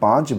5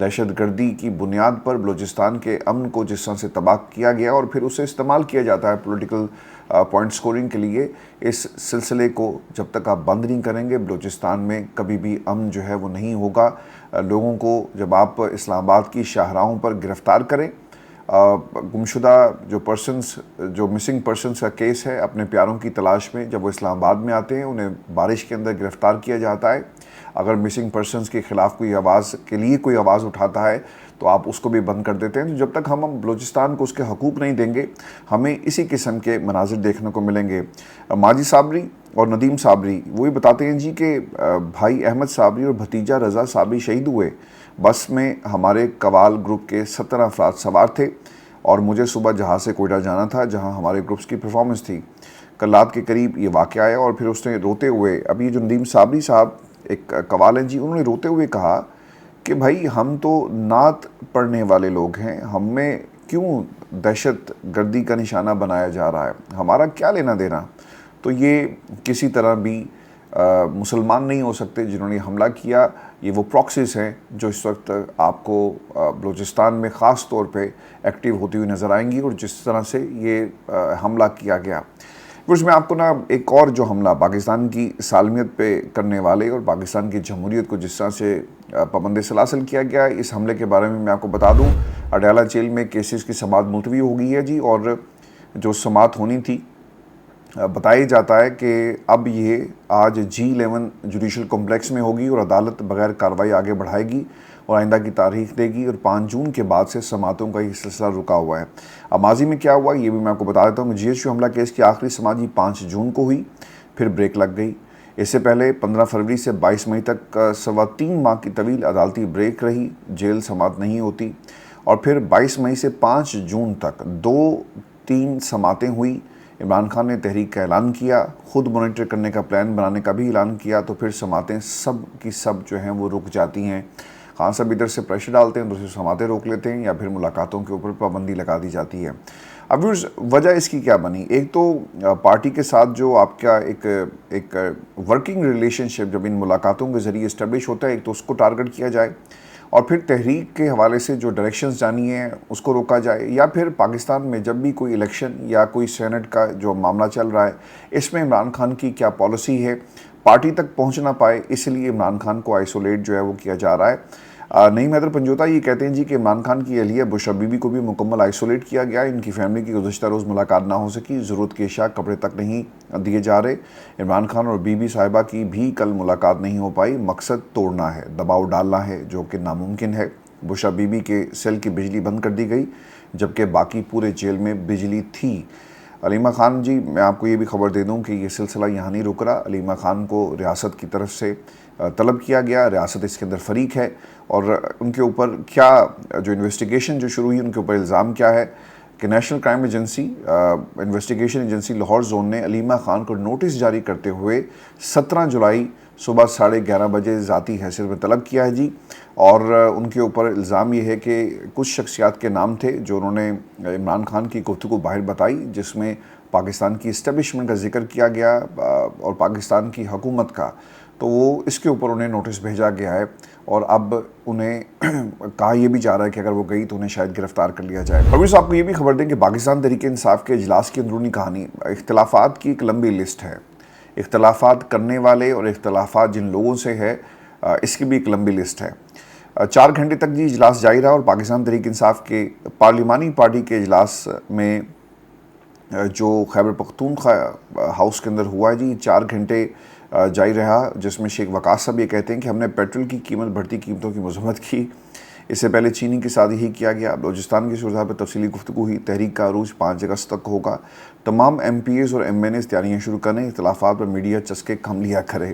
دہشت گردی کی بنیاد پر بلوچستان کے امن کو جس طرح سے تباہ کیا گیا اور پھر اسے استعمال کیا جاتا ہے پولیٹیکل پوائنٹ سکورنگ کے لیے، اس سلسلے کو جب تک آپ بند نہیں کریں گے بلوچستان میں کبھی بھی امن جو ہے وہ نہیں ہوگا۔ لوگوں کو جب آپ اسلام آباد کی شاہراہوں پر گرفتار کریں، گمشدہ جو مسنگ پرسنز کا کیس ہے، اپنے پیاروں کی تلاش میں جب وہ اسلام آباد میں آتے ہیں انہیں بارش کے اندر گرفتار کیا جاتا ہے، اگر مسنگ پرسنز کے خلاف کوئی آواز اٹھاتا ہے تو آپ اس کو بھی بند کر دیتے ہیں۔ تو جب تک ہم بلوچستان کو اس کے حقوق نہیں دیں گے ہمیں اسی قسم کے مناظر دیکھنے کو ملیں گے۔ ماجد صابری اور ندیم صابری وہی بتاتے ہیں جی کہ بھائی احمد صابری اور بھتیجا رضا صابری شہید ہوئے، بس میں ہمارے قوال گروپ کے 17 افراد سوار تھے اور مجھے صبح جہاز سے کوئٹہ جانا تھا جہاں ہمارے گروپس کی پرفارمنس تھی۔ کل رات کے قریب یہ واقعہ آیا اور پھر اس نے روتے ہوئے، اب یہ جو ندیم صابری صاحب ایک قوال ہیں جی، انہوں نے روتے ہوئے کہا کہ بھائی ہم تو نعت پڑھنے والے لوگ ہیں، ہمیں کیوں دہشت گردی کا نشانہ بنایا جا رہا ہے، ہمارا کیا لینا دینا۔ تو یہ کسی طرح بھی مسلمان نہیں ہو سکتے جنہوں نے حملہ کیا، یہ وہ پراکسیز ہیں جو اس وقت آپ کو بلوچستان میں خاص طور پہ ایکٹیو ہوتی ہوئی نظر آئیں گی، اور جس طرح سے یہ حملہ کیا گیا۔ پھر میں آپ کو ایک اور جو حملہ پاکستان کی سالمیت پہ کرنے والے اور پاکستان کی جمہوریت کو جس طرح سے پابند سلاسل کیا گیا، اس حملے کے بارے میں آپ کو بتا دوں۔ اڈیالہ جیل میں کیسز کی سماعت ملتوی ہو گئی ہے جی، اور جو سماعت ہونی تھی بتایا جاتا ہے کہ اب یہ آج G11 جوڈیشل کمپلیکس میں ہوگی اور عدالت بغیر کارروائی آگے بڑھائے گی اور آئندہ کی تاریخ دے گی، اور 5 جون کے بعد سے سماعتوں کا یہ سلسلہ رکا ہوا ہے۔ اب ماضی میں کیا ہوا یہ بھی میں آپ کو بتا دیتا ہوں۔ GSU حملہ کیس کی آخری سماعت 5 جون کو ہوئی، پھر بریک لگ گئی۔ اس سے پہلے 15 فروری سے 22 مئی تک 3.25 ماہ کی طویل عدالتی بریک رہی، جیل سماعت نہیں ہوتی، اور پھر 22 مئی سے 5 جون تک 2-3 سماعتیں ہوئی۔ عمران خان نے تحریک کا اعلان کیا، خود مانیٹر کرنے کا پلان بنانے کا بھی اعلان کیا، تو پھر سماعتیں سب کی سب جو ہیں وہ رک جاتی ہیں۔ خان صاحب ادھر سے پریشر ڈالتے ہیں، دوسری سماعتیں روک لیتے ہیں، یا پھر ملاقاتوں کے اوپر پابندی لگا دی جاتی ہے۔ اب وجہ اس کی کیا بنی؟ ایک تو پارٹی کے ساتھ جو آپ کا ایک ورکنگ ریلیشن شپ جب ان ملاقاتوں کے ذریعے اسٹیبلش ہوتا ہے، ایک تو اس کو ٹارگٹ کیا جائے، اور پھر تحریک کے حوالے سے جو ڈائریکشنز جانی ہیں اس کو روکا جائے، یا پھر پاکستان میں جب بھی کوئی الیکشن یا کوئی سینٹ کا جو معاملہ چل رہا ہے اس میں عمران خان کی کیا پالیسی ہے، پارٹی تک پہنچ نہ پائے، اس لیے عمران خان کو آئسولیٹ جو ہے وہ کیا جا رہا ہے۔ نعیم حیدر پنجوتا یہ کہتے ہیں جی کہ عمران خان کی اہلیہ بشرا بی بی کو بھی مکمل آئسولیٹ کیا گیا، ان کی فیملی کی گزشتہ روز ملاقات نہ ہو سکی، ضرورت کی اشیاء کپڑے تک نہیں دیے جا رہے۔ عمران خان اور بی بی صاحبہ کی بھی کل ملاقات نہیں ہو پائی، مقصد توڑنا ہے، دباؤ ڈالنا ہے، جو کہ ناممکن ہے۔ بشرا بی بی کے سیل کی بجلی بند کر دی گئی جبکہ باقی پورے جیل میں بجلی تھی۔ علیمہ خان جی میں آپ کو یہ بھی خبر دے دوں کہ یہ سلسلہ یہاں نہیں رک رہا، علیمہ خان کو ریاست کی طرف سے طلب کیا گیا، ریاست اس کے اندر فریق ہے، اور ان کے اوپر کیا جو انویسٹیگیشن جو شروع ہوئی ان کے اوپر الزام کیا ہے کہ national crime agency investigation agency Lahore zone نے علیمہ خان کو نوٹس جاری کرتے ہوئے 17 جولائی صبح 11:30 بجے ذاتی حیثیت میں طلب کیا ہے جی، اور ان کے اوپر الزام یہ ہے کہ کچھ شخصیات کے نام تھے جو انہوں نے عمران خان کی گفتگو باہر بتائی جس میں پاکستان کی اسٹیبلشمنٹ کا ذکر کیا گیا اور پاکستان کی حکومت کا، تو وہ اس کے اوپر انہیں نوٹس بھیجا گیا ہے، اور اب انہیں کہا یہ بھی جا رہا ہے کہ اگر وہ گئی تو انہیں شاید گرفتار کر لیا جائے۔ پرویز صاحب کو یہ بھی خبر دیں کہ پاکستان تحریک انصاف کے اجلاس کی اندرونی کہانی، اختلافات کی ایک لمبی لسٹ ہے، اختلافات کرنے والے اور اختلافات جن لوگوں سے ہے اس کی بھی ایک لمبی لسٹ ہے۔ 4 گھنٹے تک جی اجلاس جاری رہا، اور پاکستان تحریک انصاف کے پارلیمانی پارٹی کے اجلاس میں جو خیبر پختونخوا ہاؤس کے اندر ہوا ہے جی 4 گھنٹے جاری رہا، جس میں شیخ وقاص صاحب یہ کہتے ہیں کہ ہم نے پیٹرول کی قیمت بڑھتی قیمتوں کی مذمت کی، اس سے پہلے چینی کے ساتھ یہی کیا گیا۔ بلوچستان کی صورتحال پر تفصیلی گفتگو ہوئی، تحریک کا عروج 5 اگست تک ہوگا، تمام MPAs اور MNAs تیاریاں شروع کریں، اختلافات پر میڈیا چسکے کم لیا کرے،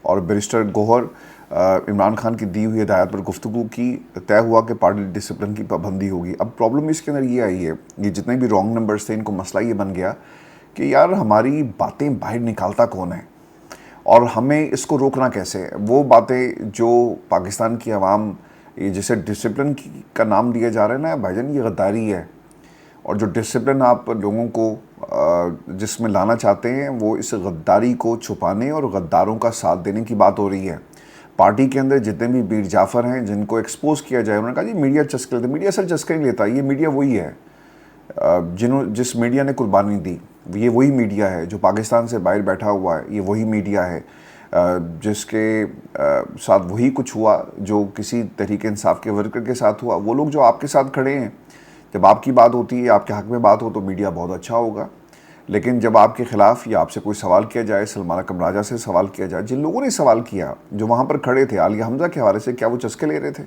اور بیرسٹر گوہر عمران خان کی دی ہوئی ہدایت پر گفتگو کی، طے ہوا کہ پارٹی ڈسپلن کی پابندی ہوگی۔ اب پرابلم اس کے اندر یہ آئی ہے، یہ جتنے بھی رانگ نمبرز تھے ان کو مسئلہ یہ بن گیا کہ یار ہماری باتیں باہر نکالتا کون ہے اور ہمیں اس کو روکنا کیسے ہے؟ وہ باتیں جو پاکستان کی عوام جسے ڈسپلن کا نام دیا جا رہا ہے نا بھائی جان، یہ غداری ہے، اور جو ڈسپلن آپ لوگوں کو جس میں لانا چاہتے ہیں وہ اس غداری کو چھپانے اور غداروں کا ساتھ دینے کی بات ہو رہی ہے۔ پارٹی کے اندر جتنے بھی میر جعفر ہیں جن کو ایکسپوز کیا جائے، انہوں نے کہا جی میڈیا چسکے لیتا، میڈیا اصل چسکے نہیں لیتا، یہ میڈیا وہی ہے جس میڈیا نے قربانی دی، یہ وہی میڈیا ہے جو پاکستان سے باہر بیٹھا ہوا ہے، یہ وہی میڈیا ہے جس کے ساتھ وہی کچھ ہوا جو کسی تحریک انصاف کے ورکر کے ساتھ ہوا۔ وہ لوگ جو آپ کے ساتھ کھڑے ہیں، جب آپ کی بات ہوتی ہے، آپ کے حق میں بات ہو تو میڈیا بہت اچھا ہوگا، لیکن جب آپ کے خلاف یا آپ سے کوئی سوال کیا جائے، سلمان اکرم راجہ سے سوال کیا جائے، جن لوگوں نے سوال کیا جو وہاں پر کھڑے تھے عالیہ حمزہ کے حوالے سے، کیا وہ چسکے لے رہے تھے؟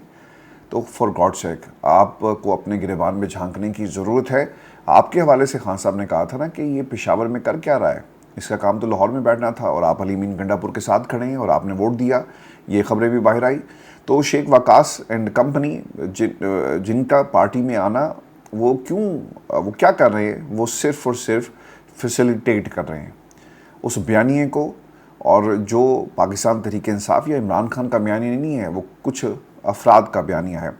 تو فار گاڈ سیک آپ کو اپنے گریبان میں جھانکنے کی ضرورت ہے۔ آپ کے حوالے سے خان صاحب نے کہا تھا نا کہ یہ پشاور میں کر کیا رہا ہے، اس کا کام تو لاہور میں بیٹھنا تھا، اور آپ حلیم گنڈا پور کے ساتھ کھڑے ہیں اور آپ نے ووٹ دیا، یہ خبریں بھی باہر آئی۔ تو شیخ وقاص اینڈ کمپنی جن کا پارٹی میں آنا، وہ کیا کر رہے ہیں؟ وہ صرف اور صرف فیسیلیٹیٹ کر رہے ہیں اس بیانیے کو، اور جو پاکستان تحریک انصاف یا عمران خان کا بیانیہ نہیں ہے، وہ کچھ افراد کا بیانیہ ہے۔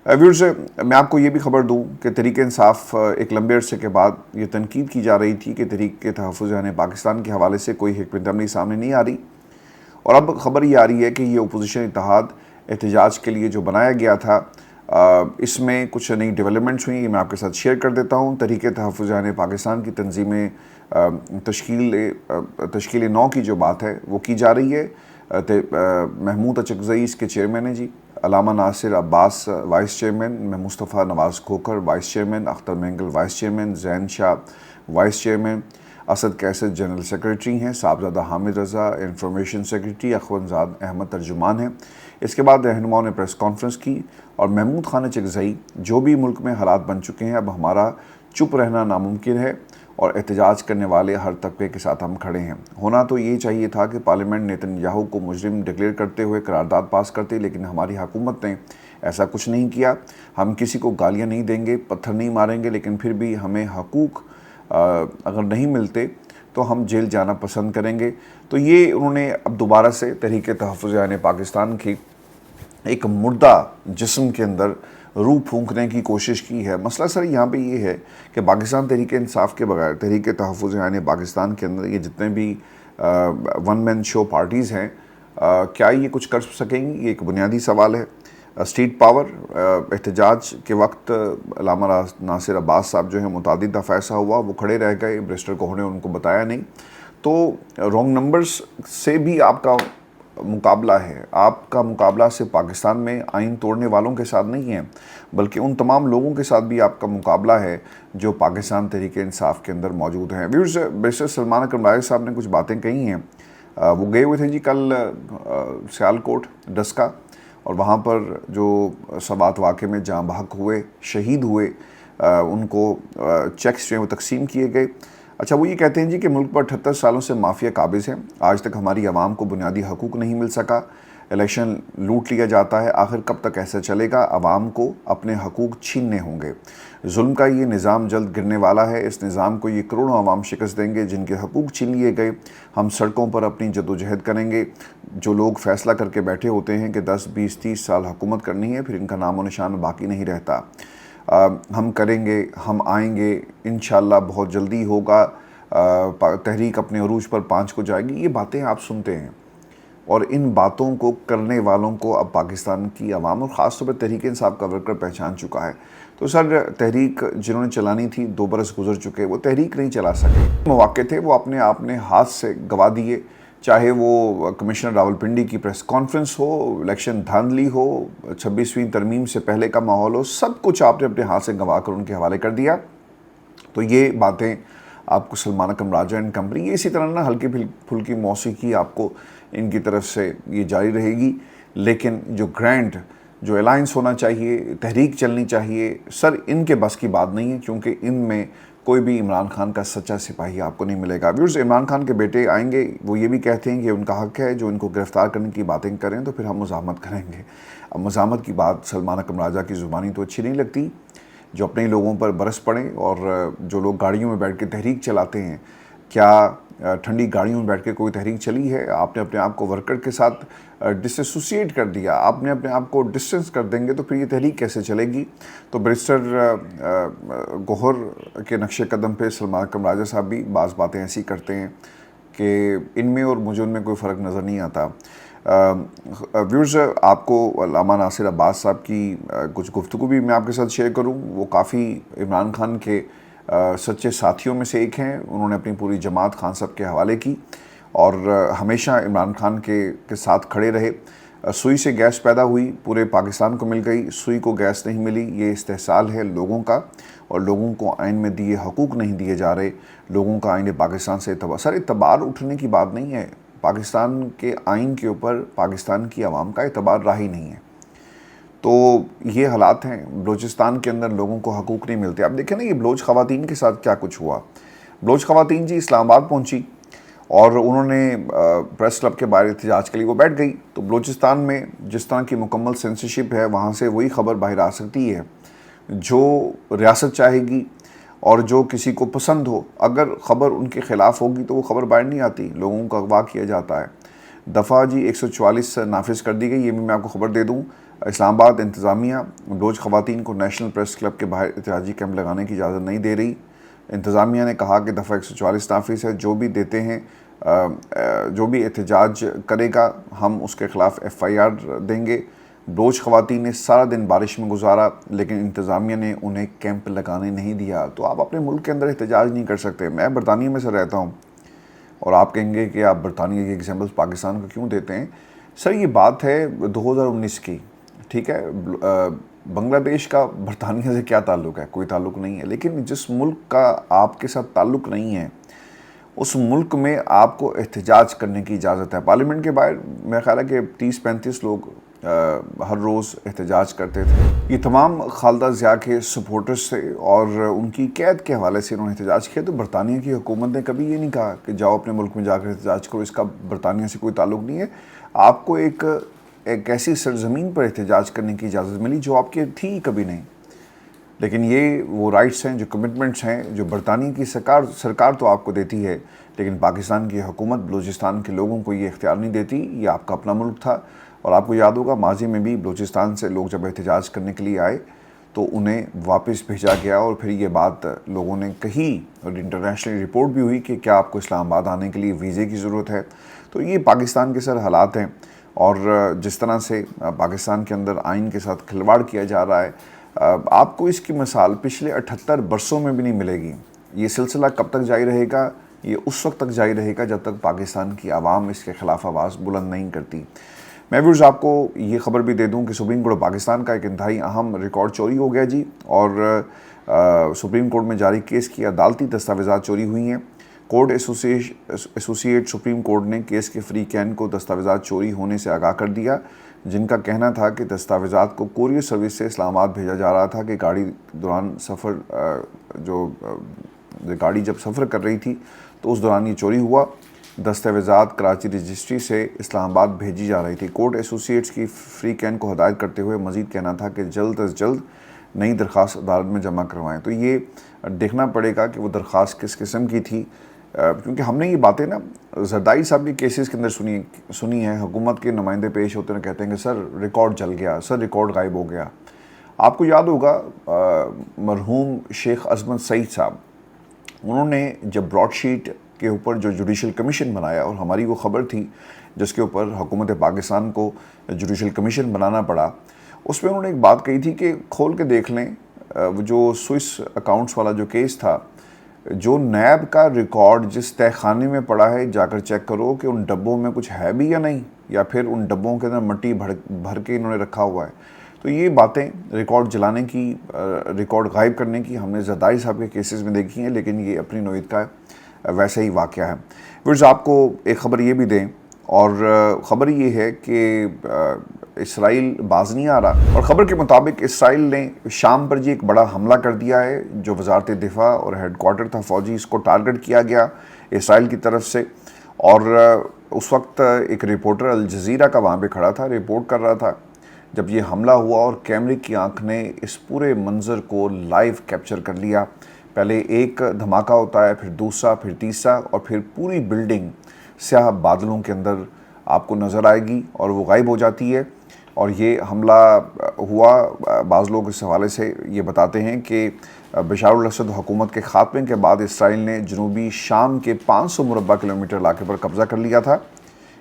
ویورز، میں آپ کو یہ بھی خبر دوں کہ تحریک انصاف ایک لمبے عرصے کے بعد یہ تنقید کی جا رہی تھی کہ تحریک کے تحفظ یعنی پاکستان کے حوالے سے کوئی حکمت عملی سامنے نہیں آ رہی، اور اب خبر یہ آ رہی ہے کہ یہ اپوزیشن اتحاد احتجاج کے لیے جو بنایا گیا تھا، اس میں کچھ نئی ڈیولپمنٹس ہوئیں، یہ میں آپ کے ساتھ شیئر کر دیتا ہوں۔ تحریک تحفظ یعنی پاکستان کی تنظیمیں تشکیل 9 کی جو بات ہے وہ کی جا رہی ہے۔ محمود اچکزئی اس کے چیئرمین ہیں جی، علامہ ناصر عباس وائس چیئرمین، میں Mustafa Nawaz Khokhar vice chairman, Akhtar Mengal vice chairman, Zain Shah vice chairman, Asad Qaiser general secretary ہیں، صاحبزادہ حامد رضا انفارمیشن سیکریٹری، اخونزاد احمد ترجمان ہیں۔ اس کے بعد رہنماؤں نے پریس کانفرنس کی، اور محمود خان اچکزئی جو بھی ملک میں حالات بن چکے ہیں، اب ہمارا چپ رہنا ناممکن ہے، اور احتجاج کرنے والے ہر طبقے کے ساتھ ہم کھڑے ہیں۔ ہونا تو یہ چاہیے تھا کہ پارلیمنٹ نیتن یاہو کو مجرم ڈکلیئر کرتے ہوئے قرارداد پاس کرتے، لیکن ہماری حکومت نے ایسا کچھ نہیں کیا۔ ہم کسی کو گالیاں نہیں دیں گے، پتھر نہیں ماریں گے، لیکن پھر بھی ہمیں حقوق اگر نہیں ملتے تو ہم جیل جانا پسند کریں گے۔ تو یہ انہوں نے اب دوبارہ سے تحریک تحفظ یعنی پاکستان کی ایک مردہ جسم کے اندر روح پھونکنے کی کوشش کی ہے۔ مسئلہ سر یہاں پہ یہ ہے کہ پاکستان تحریک انصاف کے بغیر تحریک تحفظ یعنی پاکستان کے اندر یہ جتنے بھی ون مین شو پارٹیز ہیں، کیا یہ کچھ کر سکیں گی؟ یہ ایک بنیادی سوال ہے۔ اسٹیٹ پاور احتجاج کے وقت علامہ ناصر عباس صاحب جو ہیں، متعدد دفعہ ایسا ہوا وہ کھڑے رہ گئے، برسٹر کوہر نے ان کو بتایا نہیں، تو رونگ نمبرز سے بھی آپ کا مقابلہ ہے۔ آپ کا مقابلہ صرف پاکستان میں آئین توڑنے والوں کے ساتھ نہیں ہے، بلکہ ان تمام لوگوں کے ساتھ بھی آپ کا مقابلہ ہے جو پاکستان تحریک انصاف کے اندر موجود ہیں۔ ویورز، بیشتر سلمان اکرم راجہ صاحب نے کچھ باتیں کہی ہیں۔ وہ گئے ہوئے تھے جی کل سیالکوٹ ڈسکا، اور وہاں پر جو سبات واقعے میں جاں بحق ہوئے، شہید ہوئے، ان کو چیکس جو ہیں وہ تقسیم کیے گئے۔ اچھا، وہ یہ کہتے ہیں جی کہ ملک پر 78 سالوں سے مافیا قابض ہیں، آج تک ہماری عوام کو بنیادی حقوق نہیں مل سکا، الیکشن لوٹ لیا جاتا ہے، آخر کب تک ایسا چلے گا؟ عوام کو اپنے حقوق چھیننے ہوں گے۔ ظلم کا یہ نظام جلد گرنے والا ہے، اس نظام کو یہ کروڑوں عوام شکست دیں گے جن کے حقوق چھین لیے گئے۔ ہم سڑکوں پر اپنی جدوجہد کریں گے۔ جو لوگ فیصلہ کر کے بیٹھے ہوتے ہیں کہ 10 20 30 سال حکومت کرنی ہے، پھر ان کا نام و نشان باقی نہیں رہتا۔ ہم کریں گے، ہم آئیں گے، انشاءاللہ بہت جلدی ہوگا، تحریک اپنے عروج پر پہنچ کو جائے گی۔ یہ باتیں آپ سنتے ہیں، اور ان باتوں کو کرنے والوں کو اب پاکستان کی عوام اور خاص طور پر تحریک انصاف کا ورکر پہچان چکا ہے۔ تو سر، تحریک جنہوں نے چلانی تھی 2 برس گزر چکے، وہ تحریک نہیں چلا سکے۔ مواقع تھے وہ اپنے آپ نے ہاتھ سے گوا دیے، چاہے وہ کمشنر راولپنڈی کی پریس کانفرنس ہو، الیکشن دھاندلی ہو، 26ویں ترمیم سے پہلے کا ماحول ہو، سب کچھ آپ نے اپنے ہاتھ سے گوا کر ان کے حوالے کر دیا۔ تو یہ باتیں آپ کو سلمان اکرم راجہ اینڈ کمپنی، یہ اسی طرح نا ہلکی پھلکی موسیقی آپ کو ان کی طرف سے یہ جاری رہے گی، لیکن جو گرینڈ جو الائنس ہونا چاہیے، تحریک چلنی چاہیے، سر ان کے بس کی بات نہیں ہے، کیونکہ ان میں کوئی بھی عمران خان کا سچا سپاہی آپ کو نہیں ملے گا۔ ویورز، عمران خان کے بیٹے آئیں گے، وہ یہ بھی کہتے ہیں کہ ان کا حق ہے جو ان کو گرفتار کرنے کی باتیں کریں، تو پھر ہم مزاحمت کریں گے۔ اب مزاحمت کی بات سلمان اکرم راجہ کی زبانی تو اچھی نہیں لگتی، جو اپنے لوگوں پر برس پڑیں، اور جو لوگ گاڑیوں میں بیٹھ کے تحریک چلاتے ہیں، کیا ٹھنڈی گاڑیوں میں بیٹھ کے کوئی تحریک چلی ہے؟ آپ نے اپنے آپ کو ورکر کے ساتھ ڈس ایسوسیٹ کر دیا، آپ نے اپنے آپ کو ڈسٹنس کر دیں گے تو پھر یہ تحریک کیسے چلے گی؟ تو بیرسٹر گوہر کے نقش قدم پہ سلمان اکرم راجہ صاحب بھی بعض باتیں ایسی کرتے ہیں کہ ان میں اور مجھے ان میں کوئی فرق نظر نہیں آتا۔ ویورز آپ کو علامہ ناصر عباس صاحب کی کچھ گفتگو بھی میں آپ کے ساتھ شیئر کروں. وہ کافی عمران خان کے سچے ساتھیوں میں سے ایک ہیں. انہوں نے اپنی پوری جماعت خان صاحب کے حوالے کی اور ہمیشہ عمران خان کے ساتھ کھڑے رہے. سوئی سے گیس پیدا ہوئی, پورے پاکستان کو مل گئی, سوئی کو گیس نہیں ملی. یہ استحصال ہے لوگوں کا, اور لوگوں کو آئین میں دیے حقوق نہیں دیے جا رہے. لوگوں کا آئین پاکستان سے اعتبار اٹھنے کی بات نہیں ہے. پاکستان کے آئین کے اوپر پاکستان کی عوام کا اعتبار رہا ہی نہیں ہے. تو یہ حالات ہیں. بلوچستان کے اندر لوگوں کو حقوق نہیں ملتے. اب دیکھیں نا یہ بلوچ خواتین کے ساتھ کیا کچھ ہوا. بلوچ خواتین جی اسلام آباد پہنچی اور انہوں نے پریس کلب کے باہر احتجاج کے لیے وہ بیٹھ گئی. تو بلوچستان میں جس طرح کی مکمل سینسرشپ ہے, وہاں سے وہی خبر باہر آ سکتی ہے جو ریاست چاہے گی اور جو کسی کو پسند ہو. اگر خبر ان کے خلاف ہوگی تو وہ خبر باہر نہیں آتی, لوگوں کا اغوا کیا جاتا ہے. دفعہ جی 144 نافذ کر دی گئی. یہ بھی میں آپ کو خبر دے دوں, اسلام آباد انتظامیہ بلوچ خواتین کو نیشنل پریس کلب کے باہر احتجاجی کیمپ لگانے کی اجازت نہیں دے رہی. انتظامیہ نے کہا کہ دفعہ 144 نافذ ہے, جو بھی دیتے ہیں جو بھی احتجاج کرے گا ہم اس کے خلاف FIR دیں گے. بلوچ خواتین نے سارا دن بارش میں گزارا, لیکن انتظامیہ نے انہیں کیمپ لگانے نہیں دیا. تو آپ اپنے ملک کے اندر احتجاج نہیں کر سکتے. میں برطانیہ میں سے رہتا ہوں اور آپ کہیں گے کہ آپ برطانیہ کی ایگزامپلس پاکستان کو کیوں دیتے ہیں. سر یہ بات ہے 2019 کی, ٹھیک ہے. بنگلہ دیش کا برطانیہ سے کیا تعلق ہے؟ کوئی تعلق نہیں ہے. لیکن جس ملک کا آپ کے ساتھ تعلق نہیں ہے اس ملک میں آپ کو احتجاج کرنے کی اجازت ہے. پارلیمنٹ کے باہر میرا خیال ہے کہ 30-35 لوگ ہر روز احتجاج کرتے تھے. یہ تمام خالدہ ضیاء کے سپورٹرز تھے اور ان کی قید کے حوالے سے انہوں نے احتجاج کیا. تو برطانیہ کی حکومت نے کبھی یہ نہیں کہا کہ جاؤ اپنے ملک میں جا کر احتجاج کرو, اس کا برطانیہ سے کوئی تعلق نہیں ہے. آپ کو ایک ایسی سرزمین پر احتجاج کرنے کی اجازت ملی جو آپ کی تھی کبھی نہیں. لیکن یہ وہ رائٹس ہیں, جو کمٹمنٹس ہیں جو برطانیہ کی سرکار تو آپ کو دیتی ہے, لیکن پاکستان کی حکومت بلوچستان کے لوگوں کو یہ اختیار نہیں دیتی. یہ آپ کا اپنا ملک تھا. اور آپ کو یاد ہوگا ماضی میں بھی بلوچستان سے لوگ جب احتجاج کرنے کے لیے آئے تو انہیں واپس بھیجا گیا, اور پھر یہ بات لوگوں نے کہی اور انٹرنیشنل رپورٹ بھی ہوئی کہ کیا آپ کو اسلام آباد آنے کے لیے ویزے کی ضرورت ہے. تو یہ پاکستان کے سر حالات ہیں, اور جس طرح سے پاکستان کے اندر آئین کے ساتھ کھلواڑ کیا جا رہا ہے, آپ کو اس کی مثال پچھلے 78 برسوں میں بھی نہیں ملے گی. یہ سلسلہ کب تک جاری رہے گا؟ یہ اس وقت تک جاری رہے گا جب تک پاکستان کی عوام اس کے خلاف آواز بلند نہیں کرتی. میں ویورز آپ کو یہ خبر بھی دے دوں کہ سپریم کورٹ پاکستان کا ایک انتہائی اہم ریکارڈ چوری ہو گیا جی, اور سپریم کورٹ میں جاری کیس کی عدالتی دستاویزات چوری ہوئی ہیں. کورٹ ایسوسیٹ سپریم کورٹ نے کیس کے فریقین کو دستاویزات چوری ہونے سے آگاہ کر دیا, جن کا کہنا تھا کہ دستاویزات کو کوریئر سروس سے اسلام آباد بھیجا جا رہا تھا کہ گاڑی جب سفر کر رہی تھی تو اس دوران یہ چوری ہوا. دستاویزات کراچی رجسٹری سے اسلام آباد بھیجی جا رہی تھی. کورٹ ایسوسیٹس کی فریقین کو ہدایت کرتے ہوئے مزید کہنا تھا کہ جلد از جلد نئی درخواست عدالت میں جمع کروائیں. تو یہ دیکھنا پڑے گا کہ وہ درخواست کس قسم کی تھی, کیونکہ ہم نے یہ باتیں نا زرداری صاحب کے کیسز کے اندر سنی ہیں. حکومت کے نمائندے پیش ہوتے ہیں, کہتے ہیں کہ سر ریکارڈ جل گیا, سر ریکارڈ غائب ہو گیا. آپ کو یاد ہوگا مرحوم شیخ عظمت سعید صاحب, انہوں نے جب براڈ شیٹ کے اوپر جو جوڈیشل کمیشن بنایا, اور ہماری وہ خبر تھی جس کے اوپر حکومت پاکستان کو جوڈیشل کمیشن بنانا پڑا, اس میں انہوں نے ایک بات کہی تھی کہ کھول کے دیکھ لیں وہ جو سوئس اکاؤنٹس والا جو کیس تھا, جو نیب کا ریکارڈ جس تہہ خانے میں پڑا ہے جا کر چیک کرو کہ ان ڈبوں میں کچھ ہے بھی یا نہیں, یا پھر ان ڈبوں کے اندر مٹی بھر کے انہوں نے رکھا ہوا ہے. تو یہ باتیں ریکارڈ جلانے کی, ریکارڈ غائب کرنے کی ہم نے زرداری صاحب کے کیسز میں دیکھی ہیں, لیکن یہ اپنی نوعیت کا ویسا ہی واقعہ ہے. ویورز آپ کو ایک خبر یہ بھی دیں, اور خبر یہ ہے کہ اسرائیل باز نہیں آ رہا, اور خبر کے مطابق اسرائیل نے شام پر جی ایک بڑا حملہ کر دیا ہے. جو وزارت دفاع اور ہیڈ کوارٹر تھا فوجی, اس کو ٹارگٹ کیا گیا اسرائیل کی طرف سے. اور اس وقت ایک رپورٹر الجزیرہ کا وہاں پہ کھڑا تھا, رپورٹ کر رہا تھا جب یہ حملہ ہوا, اور کیمرے کی آنکھ نے اس پورے منظر کو لائیو کیپچر کر لیا. پہلے ایک دھماکہ ہوتا ہے, پھر دوسرا, پھر تیسرا, اور پھر پوری بلڈنگ سیاہ بادلوں کے اندر آپ کو نظر آئے گی اور وہ غائب ہو جاتی ہے. اور یہ حملہ ہوا, بعض لوگ اس حوالے سے یہ بتاتے ہیں کہ بشار الاسد حکومت کے خاتمے کے بعد اسرائیل نے جنوبی شام کے 500 مربع کلومیٹر علاقے پر قبضہ کر لیا تھا.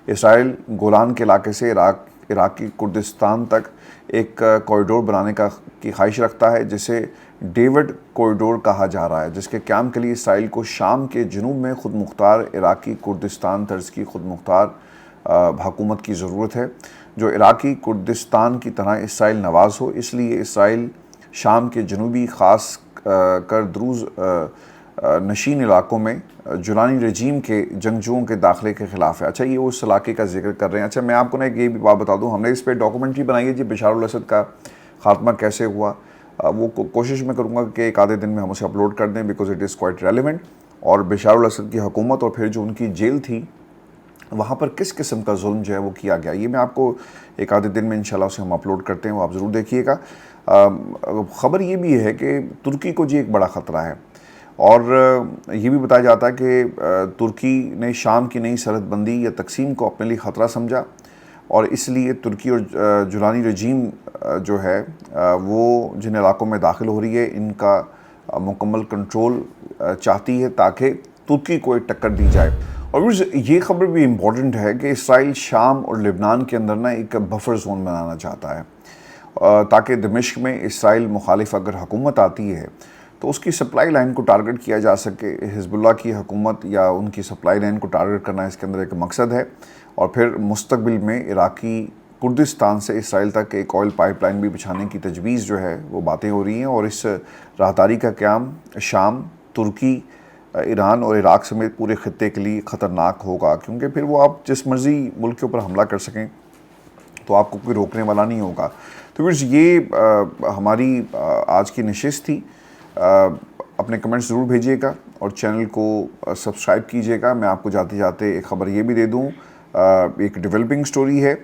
اسرائیل گولان کے علاقے سے عراقی کردستان تک ایک کوریڈور بنانے کی خواہش رکھتا ہے جسے ڈیوڈ کوریڈور کہا جا رہا ہے، جس کے قیام کے لیے اسرائیل کو شام کے جنوب میں خود مختار عراقی کردستان طرز کی خود مختار حکومت کی ضرورت ہے جو عراقی کردستان کی طرح اسرائیل نواز ہو۔ اس لیے اسرائیل شام کے جنوبی خاص کر دروز نشین علاقوں میں جولانی رجیم کے جنگجوؤں کے داخلے کے خلاف ہے۔ اچھا، یہ اس علاقے کا ذکر کر رہے ہیں۔ اچھا، میں آپ کو یہ بھی بات بتا دوں، ہم نے اس پہ ڈاکومنٹری بنائی ہے جی بشار الاسد کا خاتمہ کیسے ہوا۔ وہ کوشش میں کروں گا کہ ایک آدھے دن میں ہم اسے اپلوڈ کر دیں، because it is quite relevant, اور بشار الاسد کی حکومت اور پھر جو ان کی جیل تھی وہاں پر کس قسم کا ظلم جو ہے وہ کیا گیا، یہ میں آپ کو ایک آدھے دن میں انشاءاللہ اسے ہم اپلوڈ کرتے ہیں، وہ آپ ضرور دیکھیے گا۔ خبر یہ بھی ہے کہ ترکی کو جی ایک بڑا خطرہ ہے، اور یہ بھی بتایا جاتا ہے کہ ترکی نے شام کی نئی سرحد بندی یا تقسیم کو اپنے لیے خطرہ سمجھا، اور اس لیے ترکی اور جولانی رجیم جو ہے وہ جن علاقوں میں داخل ہو رہی ہے ان کا مکمل کنٹرول چاہتی ہے تاکہ ترکی کو ایک ٹکر دی جائے۔ اور یہ خبر بھی امپورٹنٹ ہے کہ اسرائیل شام اور لبنان کے اندر ایک بفر زون بنانا چاہتا ہے تاکہ دمشق میں اسرائیل مخالف اگر حکومت آتی ہے تو اس کی سپلائی لائن کو ٹارگٹ کیا جا سکے۔ حزب اللہ کی حکومت یا ان کی سپلائی لائن کو ٹارگٹ کرنا اس کے اندر ایک مقصد ہے، اور پھر مستقبل میں عراقی کردستان سے اسرائیل تک ایک آئل پائپ لائن بھی بچھانے کی تجویز جو ہے وہ باتیں ہو رہی ہیں، اور اس راہداری کا قیام شام، ترکی، ایران اور عراق سمیت پورے خطے کے لیے خطرناک ہوگا، کیونکہ پھر وہ آپ جس مرضی ملک کے اوپر حملہ کر سکیں تو آپ کو کوئی روکنے والا نہیں ہوگا۔ تو پھر یہ ہماری آج کی نشست تھی۔ اپنے کمنٹس ضرور بھیجیے گا اور چینل کو سبسکرائب کیجیے گا۔ میں آپ کو جاتے جاتے ایک خبر یہ بھی دے دوں، ایک ڈیولپنگ سٹوری ہے،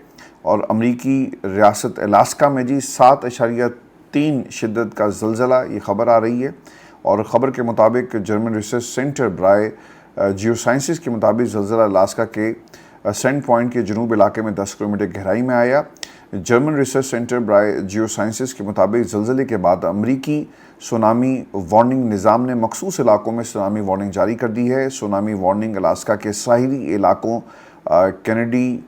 اور امریکی ریاست الاسکا میں جی 7.3 شدت کا زلزلہ، یہ خبر آ رہی ہے، اور خبر کے مطابق جرمن ریسرچ سینٹر برائے جیو سائنسز کے مطابق زلزلہ الاسکا کے سینٹ پوائنٹ کے جنوب علاقے میں 10 کلومیٹر گہرائی میں آیا۔ جرمن ریسرچ سینٹر برائے جیو سائنسز کے مطابق زلزلے کے بعد امریکی سونامی وارننگ نظام نے مخصوص علاقوں میں سونامی وارننگ جاری کر دی ہے۔ سونامی وارننگ الاسکا کے ساحلی علاقوں کینیڈی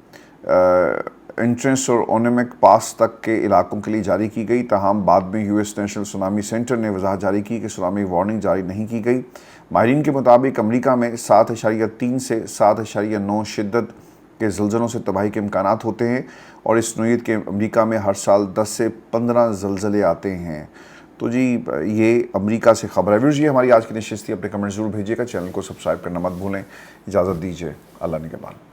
انٹرنس اور اونیمک پاس تک کے علاقوں کے لیے جاری کی گئی، تاہم بعد میں U S national tsunami centre نے وضاحت جاری کی کہ سونامی وارننگ جاری نہیں کی گئی۔ ماہرین کے مطابق امریکہ میں 7.3 سے 7.9 شدت کے زلزلوں سے تباہی کے امکانات ہوتے ہیں، اور اس نوعیت کے امریکہ میں ہر سال 10 سے 15 زلزلے آتے ہیں۔ تو جی یہ امریکہ سے خبر ہے۔ ویورز، یہ ہماری آج کی نشست تھی۔ اپنے کمنٹ ضرور بھیجیے گا، چینل کو سبسکرائب کرنا مت بھولیں۔ اجازت دیجیے، اللہ نگہبان۔